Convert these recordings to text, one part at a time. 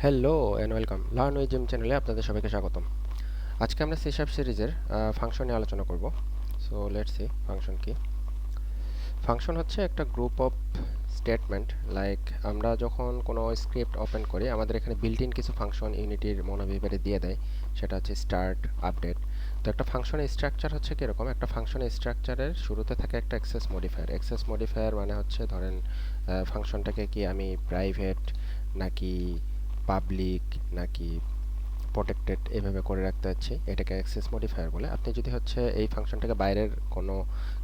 Hello and welcome learn with gym চ্যানেলে আপনাদের সবাইকে স্বাগতম। আজকে আমরা সি শার্প সিরিজের ফাংশন নিয়ে আলোচনা করব। সো লেটস সি ফাংশন কি। ফাংশন হচ্ছে একটা গ্রুপ অফ স্টেটমেন্ট। লাইক আমরা যখন কোনো স্ক্রিপ্ট ওপেন করি আমাদের এখানে বিল্ট ইন কিছু ফাংশন ইউনিটির মনোবিভারে দিয়ে দেয়, সেটা হচ্ছে স্টার্ট, আপডেট। তো একটা ফাংশনের স্ট্রাকচার হচ্ছে কীরকম, একটা ফাংশনের স্ট্রাকচারের শুরুতে থাকে একটা অ্যাক্সেস মডিফায়ার। অ্যাক্সেস মডিফায়ার মানে হচ্ছে ধরেন ফাংশনটাকে কি আমি প্রাইভেট নাকি পাবলিক নাকি প্রোটেক্টেড এভাবে করে রাখতে হচ্ছে, এটাকে অ্যাক্সেস মডিফায়ার বলে। আপনি যদি হচ্ছে এই ফাংশনটাকে বাইরের কোনো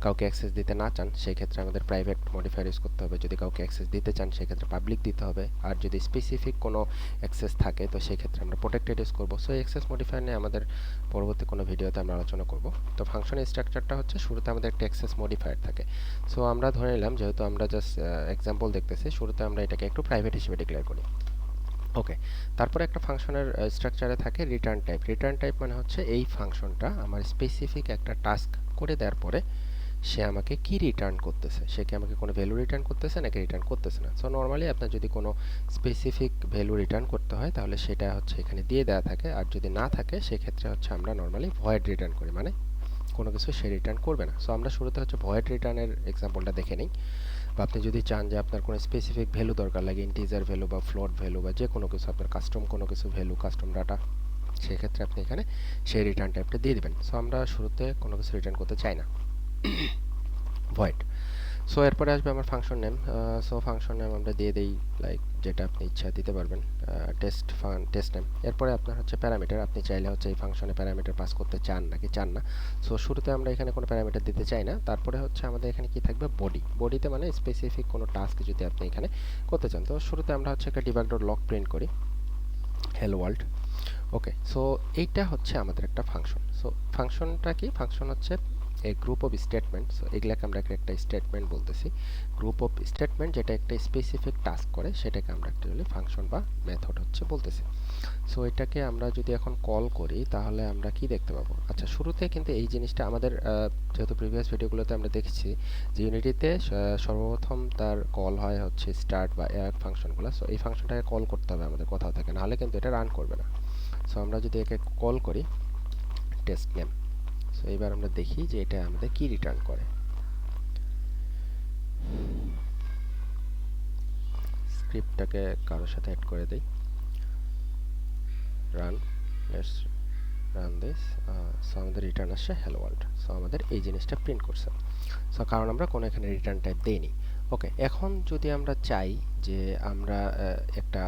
কাউকে অ্যাক্সেস দিতে না চান সেই ক্ষেত্রে আমাদের প্রাইভেট মডিফায়ার ইউজ করতে হবে। যদি কাউকে অ্যাক্সেস দিতে চান সেক্ষেত্রে পাবলিক দিতে হবে। আর যদি স্পেসিফিক কোনো অ্যাক্সেস থাকে তো সেই ক্ষেত্রে আমরা প্রোটেক্টেড ইউজ করবো। সো এই অ্যাক্সেস মডিফায়ার নিয়ে আমাদের পরবর্তী কোনো ভিডিওতে আমরা আলোচনা করব। তো ফাংশনের স্ট্রাকচারটা হচ্ছে শুরুতে আমাদের একটা অ্যাক্সেস মডিফায়ার থাকে। সো আমরা ধরে নিলাম যেহেতু আমরা জাস্ট এক্সাম্পল দেখতেছি, শুরুতে আমরা এটাকে একটু প্রাইভেট হিসেবে ডিক্লেয়ার করি। ওকে, তারপরে একটা ফাংশনের স্ট্রাকচারে থাকে রিটার্ন টাইপ। রিটার্ন টাইপ মানে হচ্ছে এই ফাংশনটা আমার স্পেসিফিক একটা টাস্ক করে দেওয়ার পরে সে আমাকে কি রিটার্ন করতেছে, সে কি আমাকে কোনো ভ্যালু রিটার্ন করতেছে নাকি রিটার্ন করতেছে না। সো নর্মালি আপনার যদি কোনো স্পেসিফিক ভ্যালু রিটার্ন করতে হয় তাহলে সেটা হচ্ছে এখানে দিয়ে দেওয়া থাকে, আর যদি না থাকে সেক্ষেত্রে হচ্ছে আমরা নর্মালি ভয়েড রিটার্ন করি, মানে কোনো কিছু সে রিটার্ন করবে না। সো আমরা শুরুতে হচ্ছে ভয়েড রিটার্নের এক্সাম্পলটা দেখে নিই। বা আপনি যদি চান যে আপনার কোনো স্পেসিফিক ভ্যালু দরকার লাগে, ইন্টিজার ভ্যালু বা ফ্লোট ভ্যালু বা যে কোনো কিছু আপনার কাস্টম কোনো কিছু ভ্যালু, কাস্টম ডাটা, সেক্ষেত্রে আপনি এখানে সেই রিটার্ন টাইপটা দিয়ে দেবেন। সো আমরা শুরুতে কোনো কিছু রিটার্ন করতে চাই না, ভয়েড। সো এরপরে আসবে আমার function name. So function name আমরা দিয়ে দিই লাইক যেটা আপনি ইচ্ছা দিতে পারবেন, টেস্ট নেম। এরপরে আপনার হচ্ছে প্যারামিটার, আপনি চাইলে হচ্ছে এই ফাংশনে প্যারামিটার পাস করতে চান নাকি চান না। সো শুরুতে আমরা এখানে কোনো প্যারামিটার দিতে চাই না। তারপরে হচ্ছে আমাদের এখানে কি থাকবে, বডি। বডিতে মানে স্পেসিফিক কোনো টাস্ক যদি আপনি এখানে করতে চান। তো শুরুতে আমরা হচ্ছে একটা ডিবাগ ডট লগ প্রিন্ট করি, হ্যালো ওয়ার্ল্ড। ওকে, সো এইটা হচ্ছে আমাদের একটা ফাংশন। সো ফাংশনটা কি, ফাংশন হচ্ছে এই গ্রুপ অফ স্টেটমেন্ট। সো এগুলাকে আমরা একটা স্টেটমেন্ট বলতেছি, গ্রুপ অফ স্টেটমেন্ট যেটা একটা স্পেসিফিক টাস্ক করে সেটাকে আমরা অ্যাকচুয়ালি ফাংশন বা মেথড হচ্ছে বলতেছি। সো এটাকে আমরা যদি এখন কল করি তাহলে আমরা কি দেখতে পাবো। আচ্ছা, শুরুতে কিন্তু এই জিনিসটা আমাদের যেহেতু প্রিভিয়াস ভিডিওগুলোতে আমরা দেখেছি যে ইউনিটিতে সর্বপ্রথম তার কল হয় হচ্ছে স্টার্ট বা এক ফাংশনগুলো। সো এই ফাংশনটাকে কল করতে হবে আমাদের কোথাও থেকে, নাহলে কিন্তু এটা রান করবে না। সো আমরা যদি একে কল করি টেস্ট নেম, সো এবার আমরা দেখি যে এটা আমাদের কি রিটার্ন করে। স্ক্রিপ্টটাকে কারোর সাথে অ্যাড করে দেই, run, let's run this. So আমাদের রিটার্ন আসছে হ্যালো ওয়ার্ল্ড। সো আমাদের এই জিনিসটা প্রিন্ট করছে। সো কারণ আমরা কোনো এখানে রিটার্ন টাইপ দেইনি। ওকে, এখন যদি আমরা চাই যে আমরা একটা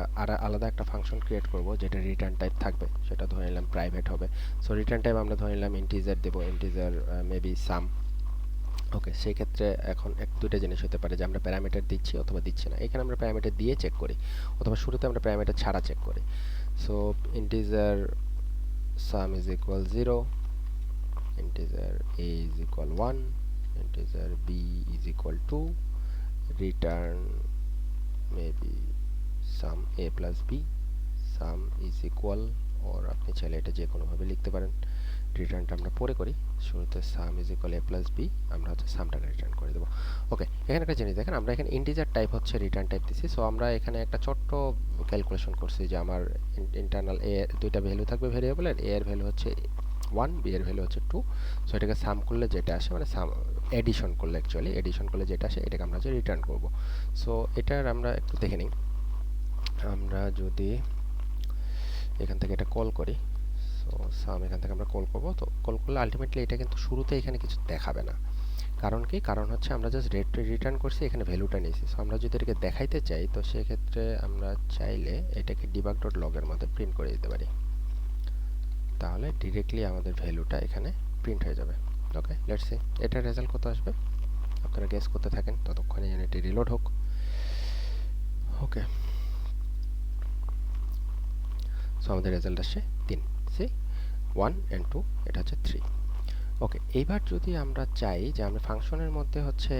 আলাদা একটা ফাংশন ক্রিয়েট করব যেটা রিটার্ন টাইপ থাকবে, সেটা ধরে নিলাম প্রাইভেট হবে। সো রিটার্ন টাইপ আমরা ধরে নিলাম ইন্টিজার দেবো, ইন্টিজার মেবি সাম। ওকে, সেই ক্ষেত্রে এখন দুইটা জিনিস হতে পারে যে আমরা প্যারামিটার দিচ্ছি অথবা দিচ্ছি না। এখানে আমরা প্যারামিটার দিয়ে চেক করি অথবা শুরুতে আমরা প্যারামিটার ছাড়া চেক করি। So integer sum is equal 0, integer a is equal 1, integer b is equal 2, return maybe sum a plus b, sum is equal, or আপনি চাইলে এটা যে কোনোভাবে লিখতে পারেন। রিটার্নটা আমরা পরে করি, শুরুতে sum is equal A plus B, আমরা হচ্ছে সামটাকে রিটার্ন করে দেবো। ওকে, এখানে একটা জিনিস দেখেন, আমরা এখানে ইন্টিজার টাইপ হচ্ছে রিটার্ন টাইপ দিছি। সো আমরা এখানে একটা ছোট্ট ক্যালকুলেশন করছি যে আমার ইন্টারনাল এ দুইটা ভ্যালু থাকবে ভেরিয়েবলের, এ এর ভ্যালু হচ্ছে 1, বি এর ভ্যালু হচ্ছে 2। সো এটাকে সাম করলে যেটা আসে, মানে সাম এডিশন করলে, অ্যাকচুয়ালি এডিশন করলে যেটা আসে এটাকে আমরা হচ্ছে রিটার্ন করব। সো এটার আমরা একটু দেখে নিই। আমরা যদি এখান থেকে এটা কল করি, সো সাম এখান থেকে আমরা কল করব। তো কল করলে আলটিমেটলি এটা কিন্তু শুরুতে এখানে কিছু দেখাবে না। কারণ কি, কারণ হচ্ছে আমরা জাস্ট রেট রিটার্ন করছি, এখানে ভ্যালুটা নিয়েছি। সো আমরা যদি এটাকে দেখাইতে চাই তো সেক্ষেত্রে আমরা চাইলে এটাকে ডিবাগ ডট লগের মধ্যে প্রিন্ট করে দিতে পারি, তাহলে ডিরেক্টলি আমাদের ভ্যালুটা এখানে প্রিন্ট হয়ে যাবে। ওকে, লেটস সি এটার রেজাল্ট কত আসবে, আপনারা গেস করতে থাকেন ততক্ষণে এটি রিলোড হোক। ওকে, সো আমাদের রেজাল্ট আসছে 3, সি 1 and 2, এটা হচ্ছে 3। ওকে, এইবার যদি আমরা চাই যে আমি ফাংশনের মধ্যে হচ্ছে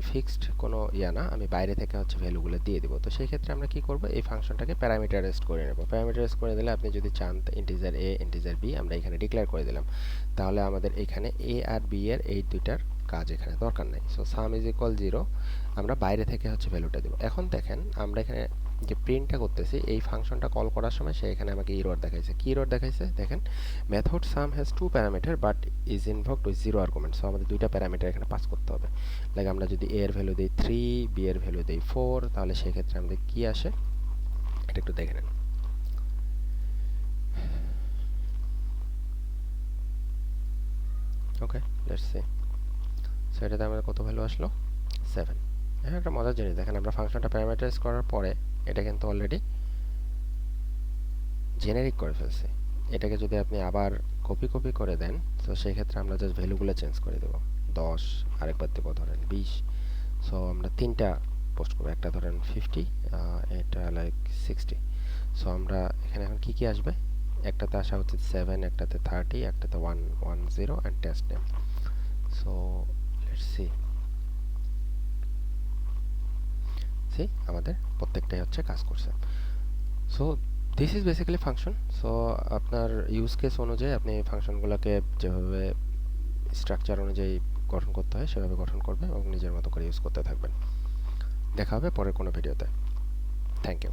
ফিক্সড কোনো না, আমি বাইরে থেকে হচ্ছে ভ্যালুগুলো দিয়ে দেবো, তো সেই ক্ষেত্রে আমরা কি করব, এই ফাংশনটাকে প্যারামিটারাইজড করে নেব। প্যারামিটারাইজ করে দিলে আপনি যদি চান ইন্টিজার এ ইন্টিজার বি আমরা এখানে ডিক্লেয়ার করে দিলাম, তাহলে আমাদের এখানে এ আর বি এর এই দুইটার কাজ এখানে দরকার নাই। সো সাম ইজ ইকুয়াল 0, আমরা বাইরে থেকে হচ্ছে ভ্যালুটা দেবো। এখন দেখেন আমরা এখানে যে প্রিন্টটা করতেছি এই ফাংশনটা কল করার সময় সে এখানে আমাকে এরর দেখাইছে। কি এরর দেখাইছে দেখেন, method sum has two parameter but is invoked with zero argument. So আমাদের দুইটা প্যারামিটার এখানে পাস করতে হবে। লাইক আমরা যদি এ এর ভ্যালু দিই 3, বি এর ভ্যালু দিই 4, তাহলে সেক্ষেত্রে আমাদের কি আসে এটা একটু দেখে নেন। ওকে, লেটস সি। সো এটাতে আমাদের কত ভ্যালু আসলো? 7। হ্যাঁ, একটা মজার জিনিস দেখেন, আমরা ফাংশনটা প্যারামিটারাইজ করার পরে এটা কিন্তু অলরেডি জেনারিক করে ফেলছি। এটাকে যদি আপনি আবার কপি করে দেন, তো সেই ক্ষেত্রে আমরা জাস্ট ভ্যালুগুলো চেঞ্জ করে দেব। 10, আরেকবার দেবো ধরেন 20। সো আমরা তিনটা পোস্ট করবো, একটা ধরেন 50, এটা লাইক 60। সো আমরা এখানে এখন কি কি আসবে, একটাতে আসা হচ্ছে 7, একটাতে 30, একটাতে 110 and test name. So let's see, আমাদের প্রত্যেকটাই হচ্ছে কাজ করছে। So this is basically function. So আপনার ইউজ কেস অনুযায়ী আপনি ফাংশনগুলোকে যেভাবে স্ট্রাকচার অনুযায়ী গঠন করতে হয় সেভাবে গঠন করবেন এবং নিজের মতো করে ইউজ করতে থাকবেন। দেখা হবে পরের কোনো ভিডিওতে। Thank you.